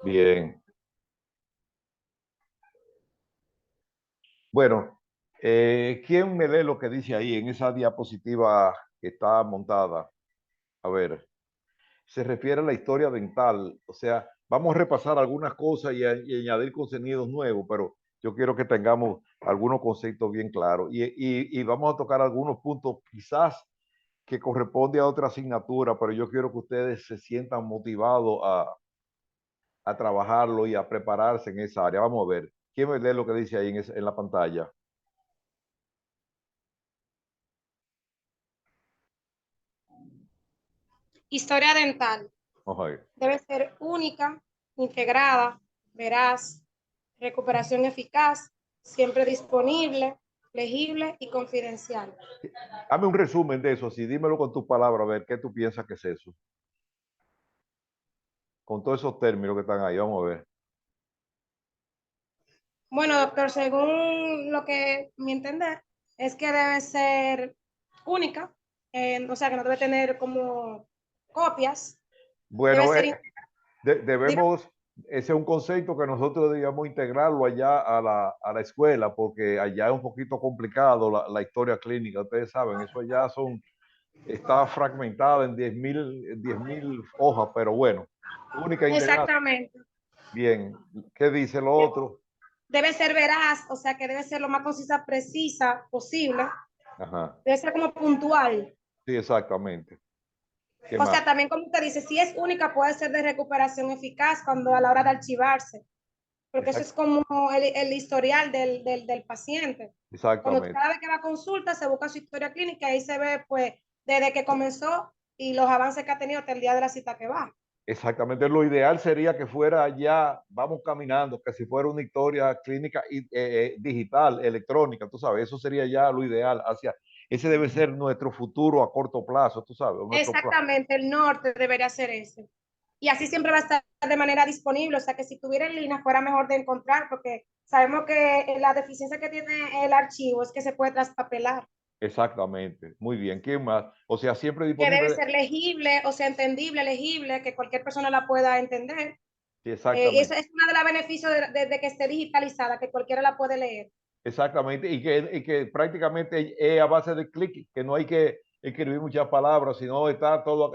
Bien. Bueno, ¿quién me lee lo que dice ahí en esa diapositiva que está montada? A ver, se refiere a la historia dental. O sea, vamos a repasar algunas cosas y añadir contenidos nuevos, pero yo quiero que tengamos algunos conceptos bien claros y vamos a tocar algunos puntos quizás que corresponde a otra asignatura, pero yo quiero que ustedes se sientan motivados a trabajarlo y a prepararse en esa área. Vamos a ver, ¿quién me lee lo que dice ahí en la pantalla? Historia dental Vamos a ver. debe ser única, integrada, veraz, recuperación eficaz, siempre disponible, legible y confidencial. Dame un resumen de eso, así, dímelo con tus palabras, a ver qué tú piensas que es eso. Con todos esos términos que están ahí, vamos a ver. Bueno, doctor, según lo que mi entender, es que debe ser única, o sea, que no debe tener como copias, debe Bueno, ser, diga, debemos, ese es un concepto que nosotros debíamos integrarlo allá a la escuela, porque allá es un poquito complicado la historia clínica, ustedes saben, eso allá está fragmentada en 10.000 hojas, pero bueno, única e integral. exactamente. Bien, ¿qué dice lo otro? Debe ser veraz, o sea, que debe ser lo más concisa, precisa posible, Ajá, debe ser como puntual. sí, exactamente. ¿Qué O más? sea, también como usted dice, si es única, puede ser de recuperación eficaz cuando a la hora de archivarse, porque eso es como el historial del paciente. Cuando Exactamente. cada vez que va a consulta, se busca su historia clínica y ahí se ve, pues, desde que comenzó y los avances que ha tenido hasta el día de la cita que va. Exactamente, lo ideal sería que fuera ya, vamos caminando, que si fuera una historia clínica digital, electrónica, tú sabes, eso sería ya lo ideal, ese debe ser nuestro futuro a corto plazo, tú sabes, nuestro plan. Exactamente, el norte debería ser ese. Y así siempre va a estar de manera disponible, o sea que si tuviera en línea fuera mejor de encontrar, porque sabemos que la deficiencia que tiene el archivo es que se puede traspapelar, Exactamente, muy bien, ¿quién más? O sea, siempre que debe disponible. ser legible, o sea, entendible, legible, que cualquier persona la pueda entender. Sí, Y eso exactamente, es uno de los beneficios de que esté digitalizada, que cualquiera la puede leer. exactamente, y que prácticamente es a base de clic, que no hay que escribir muchas palabras, sino está todo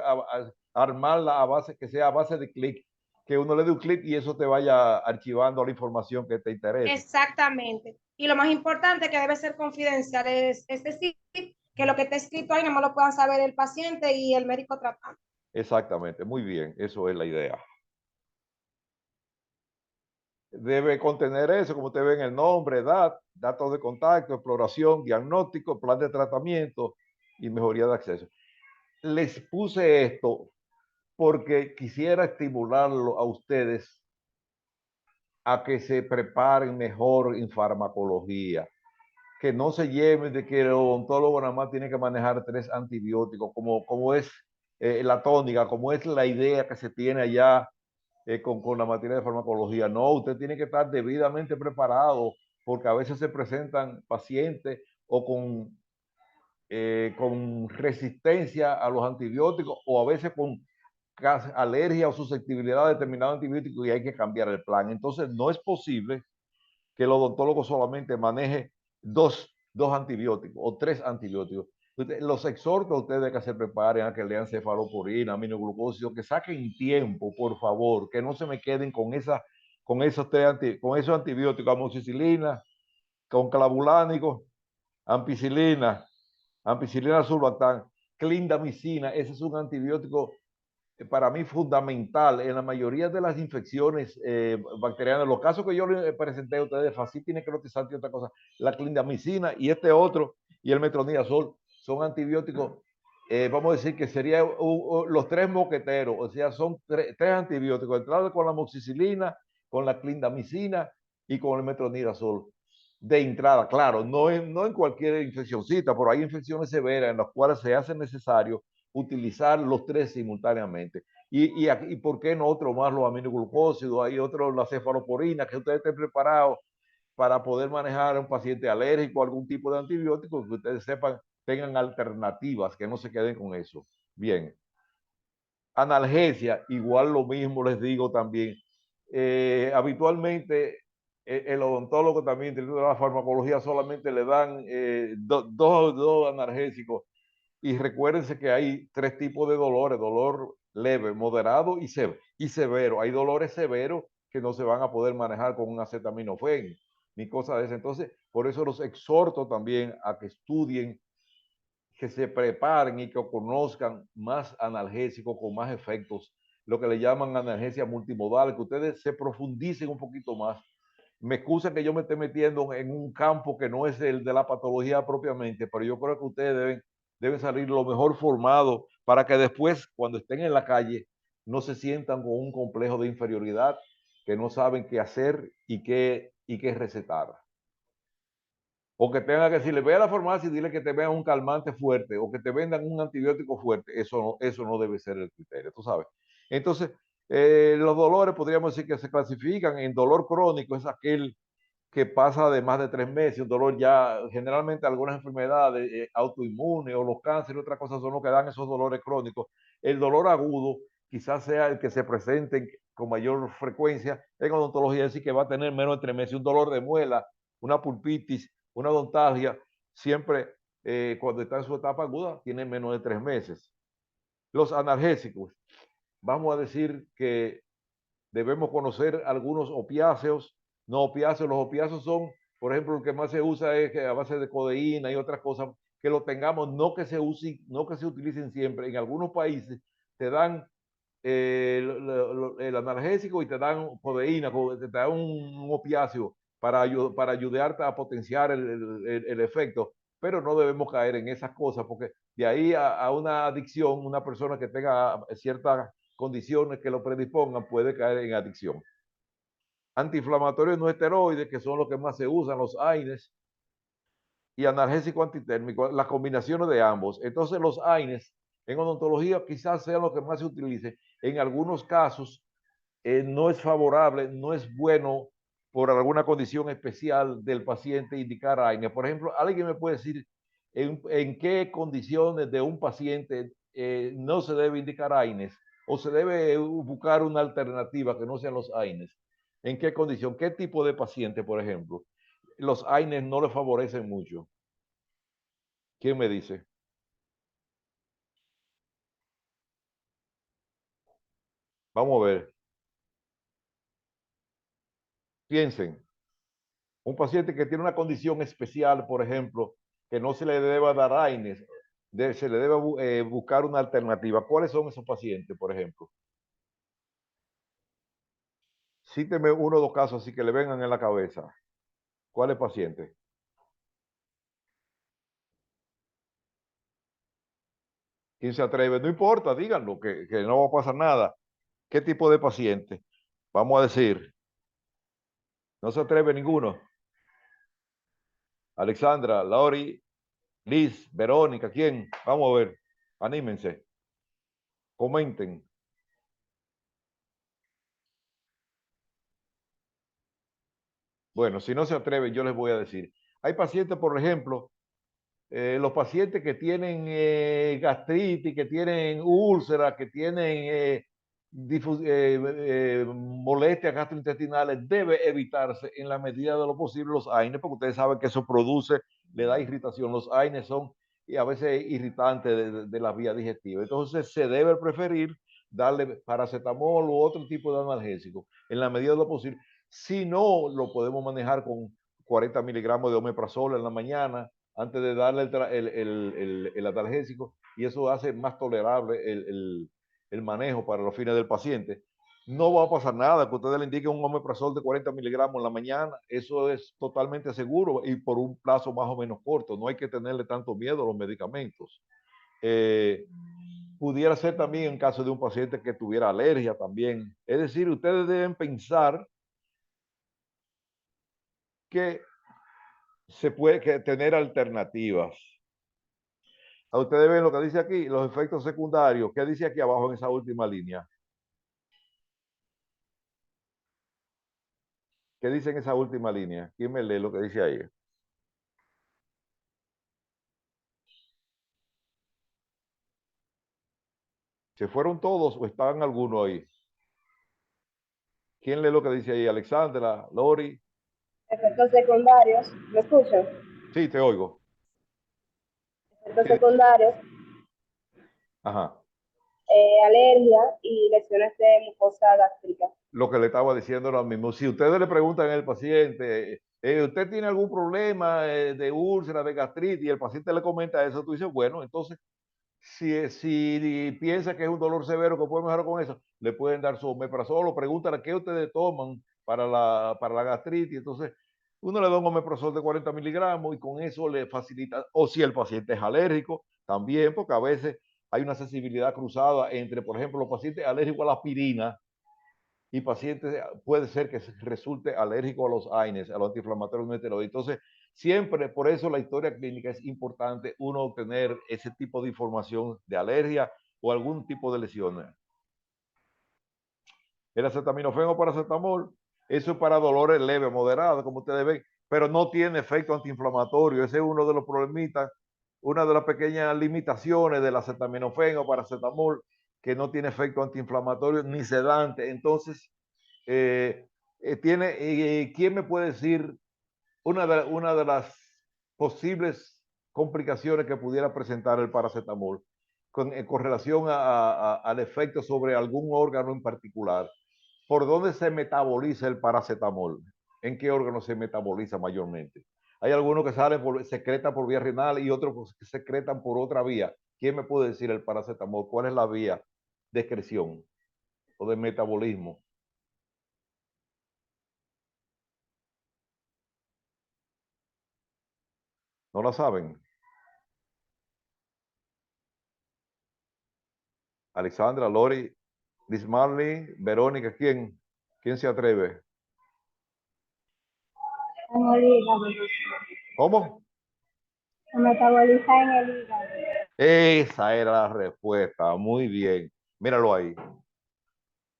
armarla a base, que sea a base de clic, que uno le dé un clic y eso te vaya archivando la información que te interese. Exactamente. Y lo más importante que debe ser confidencial es decir, que lo que está escrito ahí no más lo puedan saber el paciente y el médico tratante. Exactamente, muy bien, eso es la idea. Debe contener eso, como usted ve en el nombre, edad, datos de contacto, exploración, diagnóstico, plan de tratamiento y mejoría de acceso. Les puse esto porque quisiera estimularlo a ustedes a que se preparen mejor en farmacología, que no se lleven de que el odontólogo nada más tiene que manejar 3 antibióticos, como es la tónica, como es la idea que se tiene allá con la materia de farmacología. No, usted tiene que estar debidamente preparado porque a veces se presentan pacientes o con resistencia a los antibióticos o a veces con alergia o susceptibilidad a determinados antibióticos y hay que cambiar el plan. Entonces, no es posible que el odontólogo solamente maneje dos antibióticos o 3 antibióticos. Los exhorto a ustedes que se preparen, a que lean cefalosporina, aminoglucósido, que saquen tiempo, por favor, que no se me queden con esos antibióticos, amoxicilina, con clavulánico, ampicilina, ampicilina sulbactam, clindamicina, ese es un antibiótico para mí fundamental en la mayoría de las infecciones bacterianas. Los casos que yo les presenté a ustedes, facitis necrotizante y otra cosa, la clindamicina y este otro, y el metronidazol, son antibióticos, vamos a decir que serían los 3 moqueteros, o sea, son 3 antibióticos, entrada con la amoxicilina, con la clindamicina y con el metronidazol. De entrada, claro, no en cualquier infeccióncita, pero hay infecciones severas en las cuales se hace necesario utilizar los 3 simultáneamente. Y por qué no otro más, los aminoglucósidos, hay otros, la cefalosporina, que ustedes estén preparados para poder manejar a un paciente alérgico a algún tipo de antibiótico, que ustedes sepan, tengan alternativas, que no se queden con eso. Bien. Analgesia, igual lo mismo les digo también. Habitualmente el odontólogo también, dentro de la farmacología, solamente le dan dos analgésicos. Y recuérdense que hay tres tipos de dolores: dolor leve, moderado y severo. Hay dolores severos que no se van a poder manejar con un acetaminofén ni cosas de eso. Entonces, por eso los exhorto también a que estudien, que se preparen y que conozcan más analgésicos con más efectos, lo que le llaman analgesia multimodal, que ustedes se profundicen un poquito más. Me excusa que yo me esté metiendo en un campo que no es el de la patología propiamente, pero yo creo que ustedes deben salir lo mejor formados para que después, cuando estén en la calle, no se sientan con un complejo de inferioridad, que no saben qué hacer y qué recetar. O que tenga que decirle, ve a la farmacia y dile que te vean un calmante fuerte o que te vendan un antibiótico fuerte. Eso no debe ser el criterio, tú sabes. Entonces, los dolores podríamos decir que se clasifican en dolor crónico, es aquel que pasa de más de 3 meses, un dolor ya, generalmente algunas enfermedades autoinmunes o los cánceres, otras cosas son los que dan esos dolores crónicos. El dolor agudo quizás sea el que se presente con mayor frecuencia en odontología, es decir, que va a tener menos de 3 meses, un dolor de muela, una pulpitis, una odontalgia, siempre cuando está en su etapa aguda, tiene menos de 3 meses. Los analgésicos, vamos a decir que debemos conocer algunos opiáceos, no opiáceos. Los opiáceos son, por ejemplo, el que más se usa es que a base de codeína y otras cosas, que lo tengamos, no que se utilicen siempre. En algunos países te dan el analgésico y te dan codeína, te dan un opiáceo para ayudarte a potenciar el efecto, pero no debemos caer en esas cosas, porque de ahí a una adicción, una persona que tenga ciertas condiciones que lo predispongan puede caer en adicción. Antiinflamatorios no esteroides, que son los que más se usan, los AINES, y analgésico antitérmico, las combinaciones de ambos. Entonces los AINES en odontología quizás sean los que más se utilicen. En algunos casos no es favorable, no es bueno por alguna condición especial del paciente indicar AINES. Por ejemplo, alguien me puede decir en qué condiciones de un paciente no se debe indicar AINES o se debe buscar una alternativa que no sean los AINES. ¿En qué condición? ¿Qué tipo de paciente, por ejemplo? Los AINES no le favorecen mucho. ¿Quién me dice? Vamos a ver. Piensen. Un paciente que tiene una condición especial, por ejemplo, que no se le deba dar AINES, se le debe buscar una alternativa. ¿Cuáles son esos pacientes, por ejemplo? Cíteme uno o dos casos así que le vengan en la cabeza. ¿Cuál es paciente? ¿Quién se atreve? No importa, díganlo, que no va a pasar nada. ¿Qué tipo de paciente? Vamos a decir, no se atreve ninguno. Alexandra, Lauri, Liz, Verónica, ¿quién? Vamos a ver, anímense, comenten. Bueno, si no se atreven, yo les voy a decir. Hay pacientes, por ejemplo, los pacientes que tienen gastritis, que tienen úlceras, que tienen molestias gastrointestinales, debe evitarse en la medida de lo posible los AINES, porque ustedes saben que eso produce, le da irritación. Los AINES son y a veces irritantes de la vía digestiva. Entonces se debe preferir darle paracetamol u otro tipo de analgésico en la medida de lo posible. Si no, lo podemos manejar con 40 miligramos de omeprazol en la mañana, antes de darle el analgésico, y eso hace más tolerable el manejo para los fines del paciente. No va a pasar nada que ustedes le indiquen un omeprazol de 40 miligramos en la mañana, eso es totalmente seguro y por un plazo más o menos corto, no hay que tenerle tanto miedo a los medicamentos. Pudiera ser también en caso de un paciente que tuviera alergia también. Es decir, ustedes deben pensar que se puede tener alternativas. A ustedes ven lo que dice aquí, los efectos secundarios. ¿Qué dice aquí abajo en esa última línea? ¿Qué dice en esa última línea? ¿Quién me lee lo que dice ahí? ¿Se fueron todos o estaban algunos ahí? ¿Quién lee lo que dice ahí? Alexandra, Lori. Efectos secundarios, ¿me escuchan? Sí, te oigo. Efectos secundarios, Ajá. alergia y lesiones de mucosa gástrica. Lo que le estaba diciendo ahora mismo. Si ustedes le preguntan al paciente, ¿usted tiene algún problema de úlcera, de gastritis? Y el paciente le comenta eso, tú dices, bueno, entonces, si piensa que es un dolor severo que puede mejorar con eso, le pueden dar su omeprazol o pregúntale qué ustedes toman para la gastritis. Entonces, uno le da un omeprazol de 40 miligramos y con eso le facilita, o si el paciente es alérgico, también, porque a veces hay una sensibilidad cruzada entre, por ejemplo, los pacientes alérgicos a la aspirina y pacientes puede ser que resulte alérgico a los AINES, a los antiinflamatorios no esteroides. Entonces, siempre, por eso la historia clínica es importante uno obtener ese tipo de información de alergia o algún tipo de lesiones. El acetaminofén o paracetamol, eso es para dolores leves, moderados, como ustedes ven, pero no tiene efecto antiinflamatorio. Ese es uno de los problemitas, una de las pequeñas limitaciones del acetaminofén o paracetamol, que no tiene efecto antiinflamatorio ni sedante. Entonces, ¿quién me puede decir una de las posibles complicaciones que pudiera presentar el paracetamol con relación al efecto sobre algún órgano en particular? ¿Por dónde se metaboliza el paracetamol? ¿En qué órgano se metaboliza mayormente? Hay algunos que secretan por vía renal y otros que secretan por otra vía. ¿Quién me puede decir el paracetamol? ¿Cuál es la vía de excreción o de metabolismo? ¿No la saben? Alexandra, Lori, Dismarly, Verónica, ¿quién? ¿Quién se atreve? En el hígado. ¿Cómo? Se metaboliza en el hígado. Esa era la respuesta. Muy bien. Míralo ahí.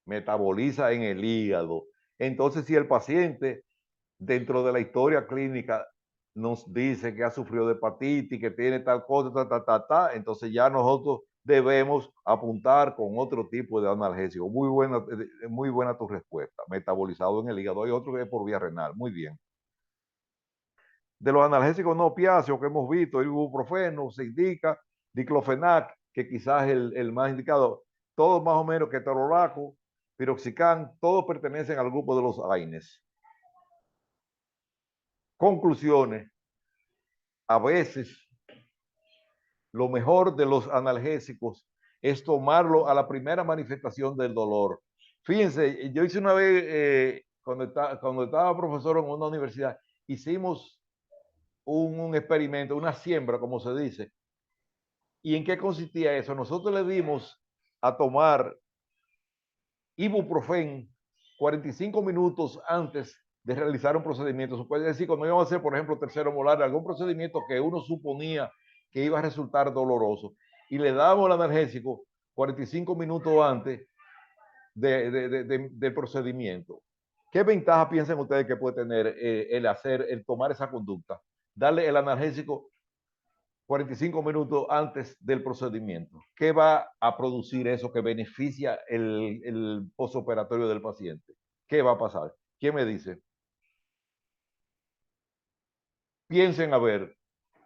Metaboliza en el hígado. Entonces, si el paciente dentro de la historia clínica nos dice que ha sufrido de hepatitis, que tiene tal cosa, entonces ya nosotros debemos apuntar con otro tipo de analgésico. Muy buena tu respuesta. Metabolizado en el hígado. Hay otro que es por vía renal. Muy bien. De los analgésicos no opiáceos que hemos visto, el ibuprofeno, se indica, diclofenac, que quizás es el más indicado, todos más o menos ketorolaco, piroxicam, todos pertenecen al grupo de los AINES. Conclusiones. A veces lo mejor de los analgésicos es tomarlo a la primera manifestación del dolor. Fíjense, yo hice una vez, cuando estaba profesor en una universidad, hicimos un experimento, una siembra, como se dice. ¿Y en qué consistía eso? Nosotros le dimos a tomar ibuprofen 45 minutos antes de realizar un procedimiento. Se puede decir, cuando íbamos a hacer, por ejemplo, tercero molar, algún procedimiento que uno suponía que iba a resultar doloroso, y le damos el analgésico 45 minutos antes del procedimiento. ¿Qué ventaja piensan ustedes que puede tener el tomar esa conducta? Darle el analgésico 45 minutos antes del procedimiento. ¿Qué va a producir eso que beneficia el postoperatorio del paciente? ¿Qué va a pasar? ¿Quién me dice? Piensen a ver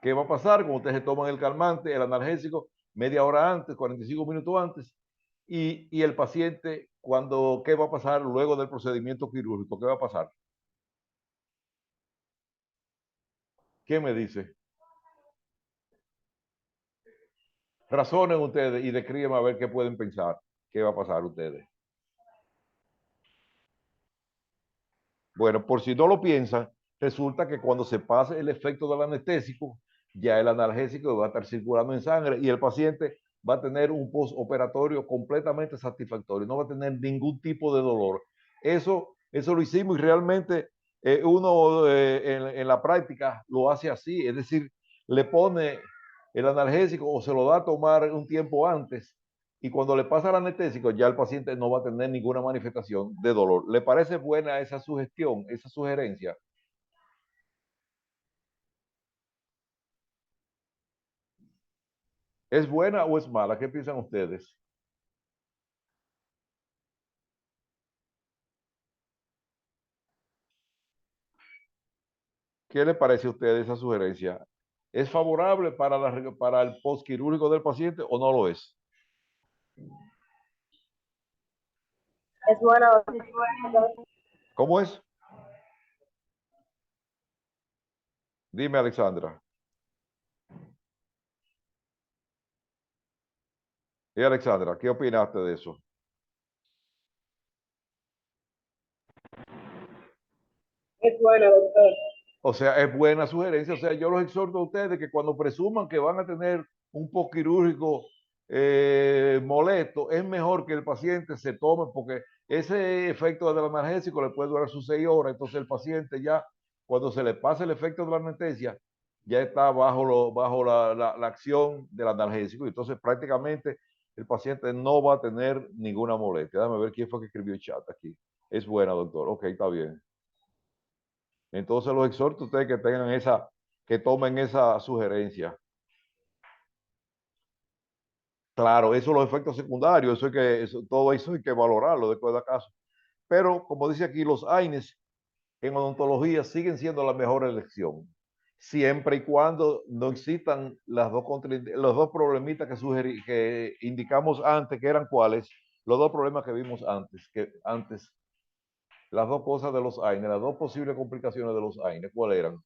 qué va a pasar cuando ustedes se toman el calmante, el analgésico, media hora antes, 45 minutos antes, y el paciente, ¿qué va a pasar luego del procedimiento quirúrgico? ¿Qué va a pasar? ¿Qué me dice? Razonen ustedes y descríbanme a ver qué pueden pensar. ¿Qué va a pasar ustedes? Bueno, por si no lo piensan, resulta que cuando se pase el efecto del anestésico, ya el analgésico va a estar circulando en sangre y el paciente va a tener un postoperatorio completamente satisfactorio, no va a tener ningún tipo de dolor. Eso lo hicimos y realmente uno en la práctica lo hace así, es decir, le pone el analgésico o se lo da a tomar un tiempo antes y cuando le pasa el anestésico ya el paciente no va a tener ninguna manifestación de dolor. ¿Le parece buena esa sugestión, esa sugerencia? ¿Es buena o es mala? ¿Qué piensan ustedes? ¿Qué le parece a usted esa sugerencia? ¿Es favorable para el postquirúrgico del paciente o no lo es? Es bueno. ¿Cómo es? Dime, Alexandra. Y Alexandra, ¿qué opinaste de eso? Es bueno, doctor. O sea, es buena sugerencia. O sea, yo los exhorto a ustedes que cuando presuman que van a tener un postquirúrgico molesto, es mejor que el paciente se tome, porque ese efecto del analgésico le puede durar sus 6 horas. Entonces el paciente ya, cuando se le pase el efecto de la anestesia, ya está bajo la acción del analgésico. Entonces prácticamente el paciente no va a tener ninguna molestia. Déjame ver quién fue que escribió el chat aquí. Es buena, doctor. Ok, está bien. Entonces los exhorto a ustedes que tengan que tomen esa sugerencia. Claro, eso los efectos secundarios, todo eso hay que valorarlo de cada caso. Pero como dice aquí, los AINES en odontología siguen siendo la mejor elección, siempre y cuando no existan los dos problemitas que indicamos antes, que eran cuáles, los dos problemas que vimos antes, las dos cosas de los AINES, las dos posibles complicaciones de los AINES, ¿cuáles eran?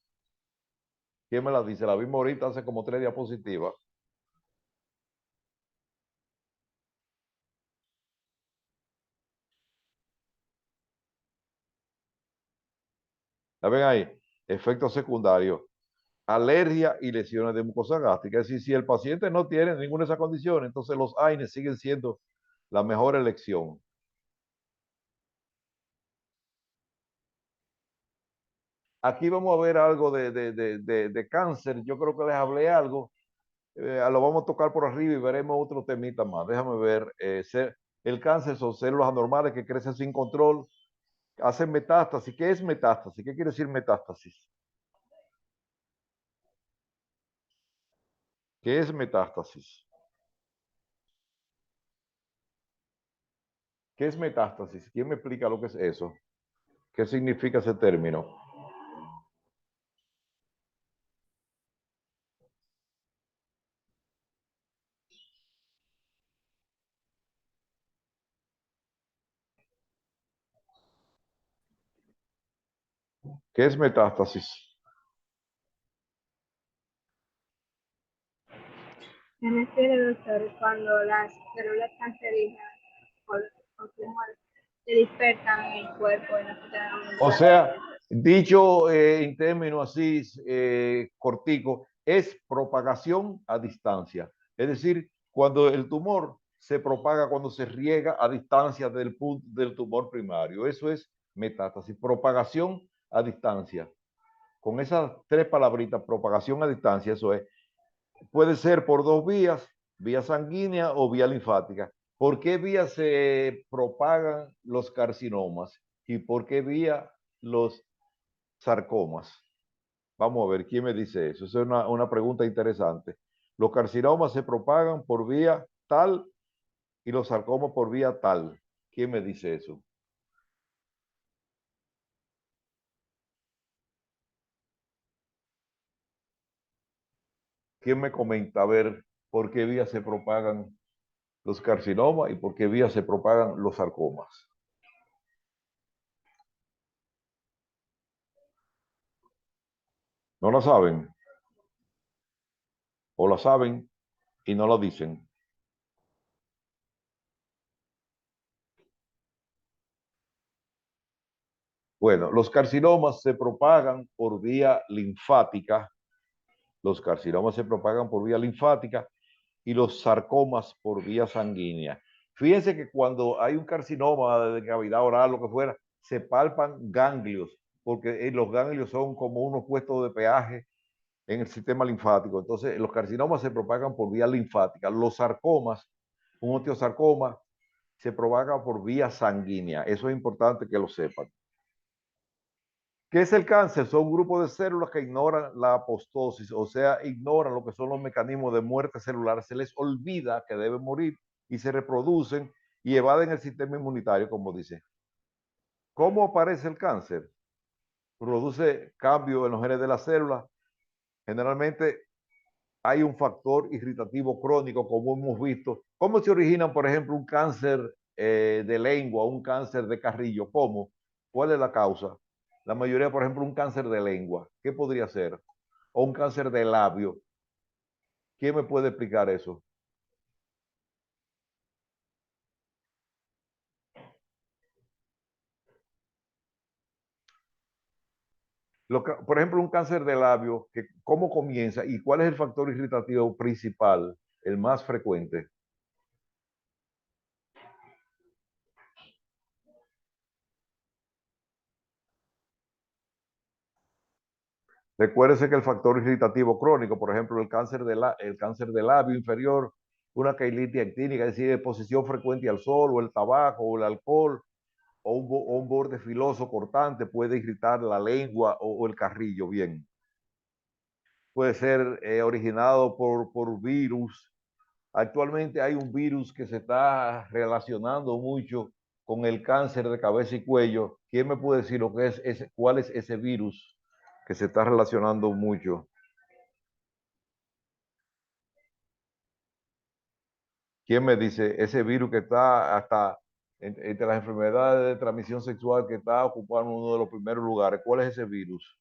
¿Quién me la dice? La vimos ahorita hace como 3 diapositivas. ¿La ven ahí? Efectos secundarios, alergia y lesiones de mucosa gástrica. Es decir, si el paciente no tiene ninguna de esas condiciones, entonces los AINES siguen siendo la mejor elección. Aquí vamos a ver algo de cáncer. Yo creo que les hablé algo. Lo vamos a tocar por arriba y veremos otro temita más. Déjame ver. El cáncer son células anormales que crecen sin control, hacen metástasis. ¿Qué es metástasis? ¿Qué quiere decir metástasis? ¿Qué es metástasis? ¿Qué es metástasis? ¿Quién me explica lo que es eso? ¿Qué significa ese término? ¿Qué es metástasis? Se refiere, doctor, cuando las células cancerígenas o tumores se dispersan en el cuerpo y no se quedan en el O sea, dicho en términos así cortico, es propagación a distancia. Es decir, cuando el tumor se propaga, cuando se riega a distancia del punto del tumor primario. Eso es metástasis, propagación a distancia. Con esas 3 palabritas, propagación a distancia, eso es. Puede ser por 2 vías, vía sanguínea o vía linfática. ¿Por qué vía se propagan los carcinomas y por qué vía los sarcomas? Vamos a ver, ¿quién me dice eso? Esa es una pregunta interesante. Los carcinomas se propagan por vía tal y los sarcomas por vía tal. ¿Quién me dice eso? ¿Quién me comenta a ver por qué vía se propagan los carcinomas y por qué vía se propagan los sarcomas? ¿No lo saben? ¿O lo saben y no lo dicen? Bueno, los carcinomas se propagan por vía linfática. Los carcinomas se propagan por vía linfática y los sarcomas por vía sanguínea. Fíjense que cuando hay un carcinoma de cavidad oral, lo que fuera, se palpan ganglios, porque los ganglios son como unos puestos de peaje en el sistema linfático. Entonces, los carcinomas se propagan por vía linfática. Los sarcomas, un osteosarcoma, se propaga por vía sanguínea. Eso es importante que lo sepan. ¿Qué es el cáncer? Son un grupo de células que ignoran la apoptosis, o sea, ignoran lo que son los mecanismos de muerte celular. Se les olvida que deben morir y se reproducen y evaden el sistema inmunitario, como dice. ¿Cómo aparece el cáncer? produce cambio en los genes de las células. Generalmente hay un factor irritativo crónico, como hemos visto. ¿Cómo se origina, por ejemplo, un cáncer de lengua, un cáncer de carrillo? ¿Cómo? ¿Cuál es la causa? La mayoría, por ejemplo, un cáncer de lengua. ¿Qué podría ser? O un cáncer de labio. ¿Quién me puede explicar eso? Por ejemplo, un cáncer de labio, ¿cómo comienza y cuál es el factor irritativo principal, el más frecuente? Recuérdese que el factor irritativo crónico, por ejemplo, el cáncer de labio inferior, una queilitis actínica, es decir, exposición frecuente al sol o el tabaco o el alcohol o un borde filoso cortante puede irritar la lengua o el carrillo. Bien, puede ser originado por virus. Actualmente hay un virus que se está relacionando mucho con el cáncer de cabeza y cuello. ¿Quién me puede decir lo que es cuál es ese virus que se está relacionando mucho? ¿Quién me dice ese virus que está hasta entre las enfermedades de transmisión sexual que está ocupando uno de los primeros lugares? ¿Cuál es ese virus?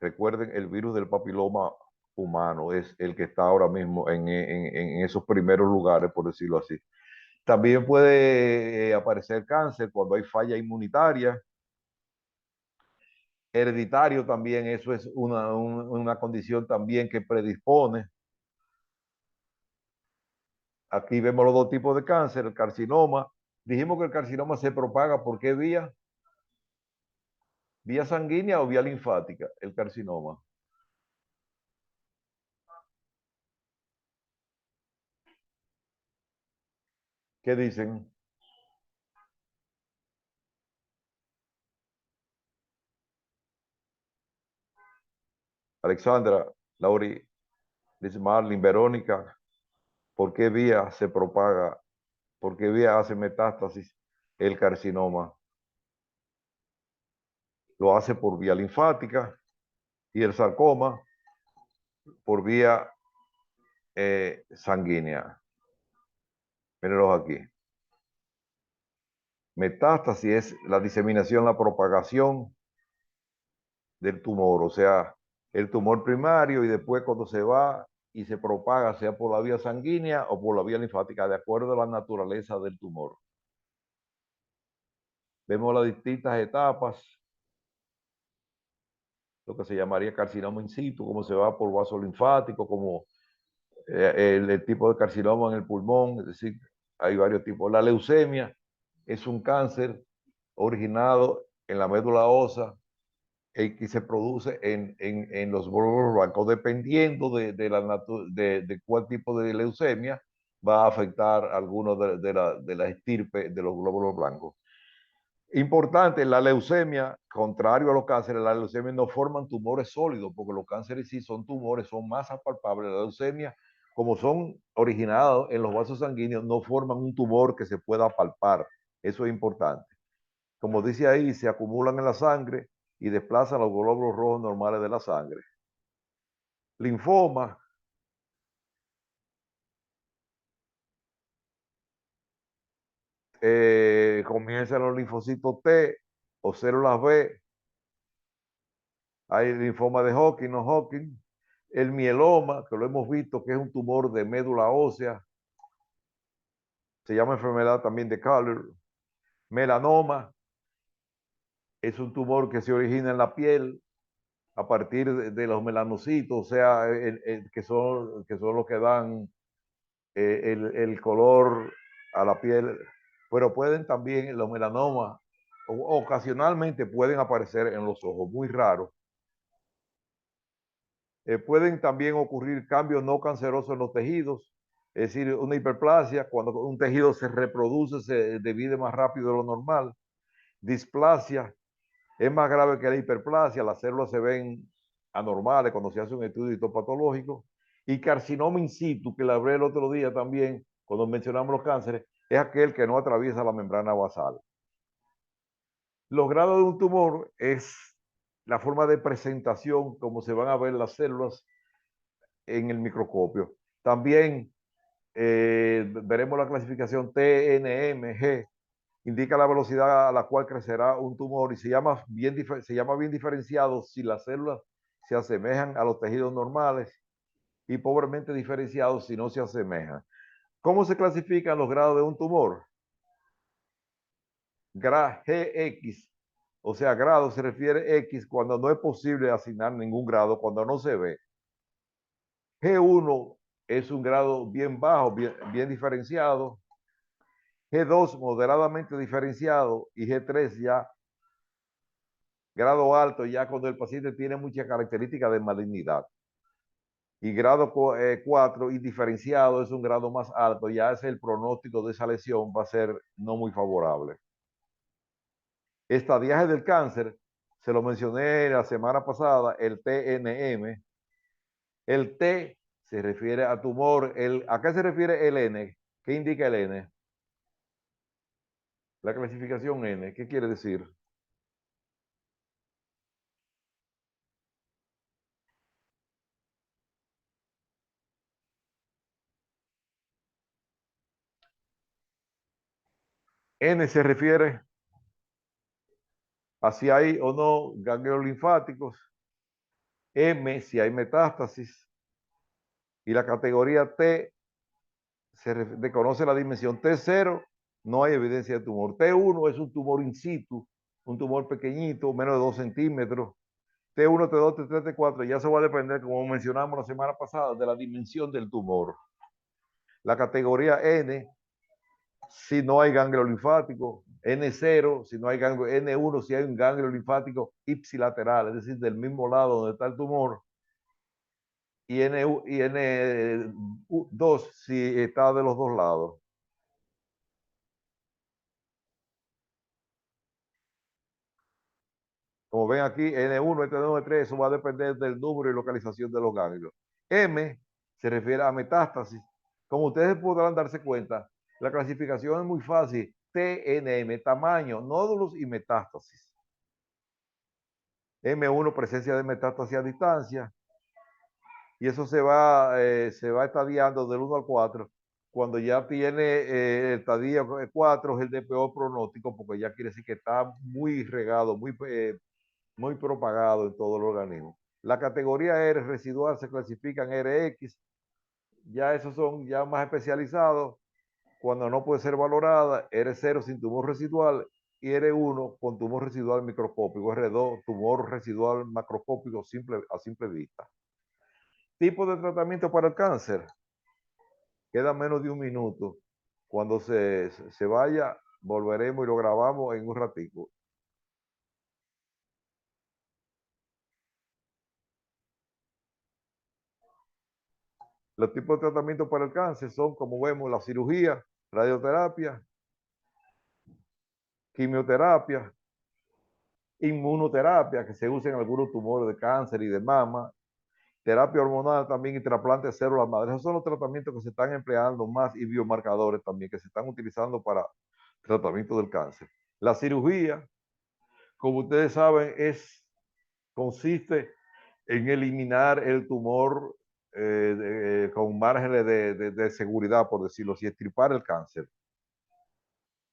Recuerden, el virus del papiloma humano es el que está ahora mismo en esos primeros lugares, por decirlo así. También puede aparecer cáncer cuando hay falla inmunitaria. Hereditario también, eso es una condición también que predispone. Aquí vemos los dos tipos de cáncer, el carcinoma. Dijimos que el carcinoma se propaga por qué vía. ¿Vía sanguínea o vía linfática? El carcinoma. ¿Qué dicen? Alexandra, Lauri, dice Marlene, Verónica, ¿por qué vía se propaga? ¿Por qué vía hace metástasis el carcinoma? Lo hace por vía linfática y el sarcoma por vía sanguínea. Mírenlos aquí. Metástasis es la diseminación, la propagación del tumor, o sea, el tumor primario y después cuando se va y se propaga, sea por la vía sanguínea o por la vía linfática, de acuerdo a la naturaleza del tumor. Vemos las distintas etapas, lo que se llamaría carcinoma in situ, como se va por vaso linfático, como el tipo de carcinoma en el pulmón, es decir, hay varios tipos. La leucemia es un cáncer originado en la médula ósea que se produce en los glóbulos blancos. Dependiendo de cuál tipo de leucemia, va a afectar algunos de la estirpe de los glóbulos blancos. Importante, la leucemia, contrario a los cánceres, las leucemias no forman tumores sólidos, porque los cánceres sí son tumores, son masas palpables. La leucemia, como son originados en los vasos sanguíneos, no forman un tumor que se pueda palpar. Eso es importante. Como dice ahí, se acumulan en la sangre y desplazan los glóbulos rojos normales de la sangre. Linfoma. Comienzan los linfocitos T o células B. Hay linfoma de Hodgkin, no Hodgkin. El mieloma, que lo hemos visto, que es un tumor de médula ósea. Se llama enfermedad también de Kahler. Melanoma es un tumor que se origina en la piel a partir de los melanocitos, o sea, que son los que dan el color a la piel. Pero pueden también, los melanomas, ocasionalmente pueden aparecer en los ojos, muy raro. Pueden también ocurrir cambios no cancerosos en los tejidos, es decir, una hiperplasia, cuando un tejido se reproduce, se divide más rápido de lo normal. Displasia es más grave que la hiperplasia, las células se ven anormales cuando se hace un estudio histopatológico. Y carcinoma in situ, que la hablé el otro día también, cuando mencionamos los cánceres, es aquel que no atraviesa la membrana basal. Los grados de un tumor es la forma de presentación, como se van a ver las células en el microscopio. También veremos la clasificación TNMG, indica la velocidad a la cual crecerá un tumor y se llama bien diferenciado si las células se asemejan a los tejidos normales y pobremente diferenciados si no se asemejan. ¿Cómo se clasifican los grados de un tumor? GX, o sea, grado se refiere X cuando no es posible asignar ningún grado, cuando no se ve. G1 es un grado bien bajo, bien diferenciado. G2 moderadamente diferenciado y G3 ya grado alto, ya cuando el paciente tiene muchas características de malignidad. Y grado 4 indiferenciado es un grado más alto, ya es el pronóstico de esa lesión va a ser no muy favorable. Estadiaje del cáncer, se lo mencioné la semana pasada, el TNM. El T se refiere a tumor. ¿A qué se refiere el N? ¿Qué indica el N? La clasificación N, ¿qué quiere decir? N se refiere a si hay o no ganglios linfáticos. M, si hay metástasis. Y la categoría T se desconoce la dimensión. T0, no hay evidencia de tumor. T1 es un tumor in situ, un tumor pequeñito, menos de 2 centímetros. T1, T2, T3, T4, ya se va a depender, como mencionamos la semana pasada, de la dimensión del tumor. La categoría N, si no hay ganglio linfático. N0, si no hay ganglio. N1, si hay un ganglio linfático ipsilateral, es decir, del mismo lado donde está el tumor. Y N2, si está de los dos lados. Como ven aquí, N1, N2, N3, eso va a depender del número y localización de los ganglios. M se refiere a metástasis. Como ustedes podrán darse cuenta, la clasificación es muy fácil. TNM, tamaño, nódulos y metástasis. M1, presencia de metástasis a distancia. Y eso se va estadiando del 1 al 4. Cuando ya tiene el estadio 4 es el de peor pronóstico, porque ya quiere decir que está muy regado, muy propagado en todo el organismo. La categoría R residual se clasifica en RX. Ya esos son ya más especializados. Cuando no puede ser valorada, R0 sin tumor residual y R1 con tumor residual microscópico, R2 tumor residual macroscópico a simple vista. Tipo de tratamiento para el cáncer. Queda menos de un minuto. Cuando se vaya, volveremos y lo grabamos en un ratico. Los tipos de tratamiento para el cáncer son, como vemos, la cirugía, radioterapia, quimioterapia, inmunoterapia, que se usa en algunos tumores de cáncer y de mama, terapia hormonal también y trasplante de células madre. Esos son los tratamientos que se están empleando más y biomarcadores también que se están utilizando para tratamiento del cáncer. La cirugía, como ustedes saben, consiste en eliminar el tumor con márgenes de seguridad, por decirlo así, extirpar el cáncer.